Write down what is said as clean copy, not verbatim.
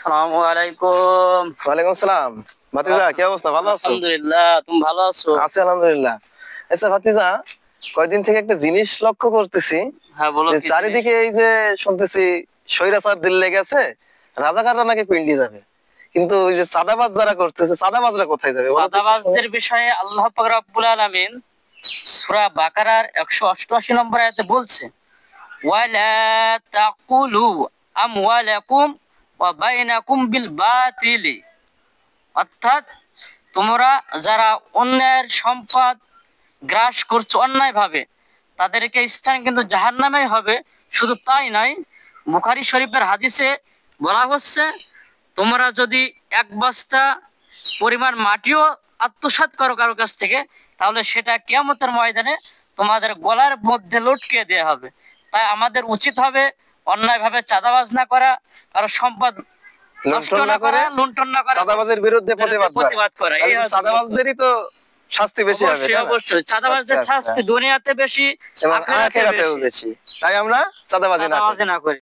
আসসালামু আলাইকুম। ওয়ালাইকুম সালাম। ভাতিজা কি অবস্থা, ভালো আছো? আলহামদুলিল্লাহ, তুমি ভালো আছো? আছি আলহামদুলিল্লাহ। আচ্ছা ভাতিজা, কয়দিন থেকে একটা জিনিস লক্ষ্য করতেছি হ্যাঁ, বলো যে কি জিনিস? চারিদিকে এই যে শুনতেছি স্বৈরাচার দিল্লি গেছে, রাজাকাররা নাকি পিন্ডি যাবে, কিন্তু ওই যে চাঁদাবাজ যারা করতেছে, চাঁদাবাজরা কোথায় যাবে বলো তো একটু শুনি। চাঁদাবাজদের বিষয়ে আল্লাহ পাক রব্বুল আলামিন সূরা বাকারার 188 নম্বর আয়াতে বলছে, ওয়ালা তাকুলু আমওয়ালাকুম ওয়া বাইনাকুম বিল বাতিলি, অর্থাৎ তোমরা যারা অন্যের সম্পদ গ্রাস করছো অন্যায় ভাবে, তাদেরকে স্থান কিন্তু জাহান্নামেই হবে। শুধু তাই নয়, বুখারী শরীফের হাদিসে বলা হচ্ছে, তোমরা যদি এক বস্তা পরিমাণ মাটিও আত্মসাৎ করো কারো কাছ থেকে, তাহলে সেটা কিয়ামতের ময়দানে তোমাদের গলার মধ্যে লটকিয়ে দেওয়া হবে। তাই আমাদের উচিত হবে অন্যায়ভাবে চাঁদাবাজ না করা, কারো সম্পদ নষ্ট লুণ্ঠন না না করে করা, লুণ্ঠন না করা, চাঁদাবাজের বিরুদ্ধে প্রতিবাদ করা। এই তাহলে হচ্ছে চাঁদাবাজদেরই তো শাস্তি বেশি হবে, অবশ্যই তাই না? অবশ্যই চাঁদাবাজদের আচ্ছা, আচ্ছা। শাস্তি দুনিয়াতে বেশি, এবং আখিরাতে আখিরাতেও বেশি। বেশি। তাই আমরা চাঁদাবাজি না করি। চাঁদাবাজি না করি।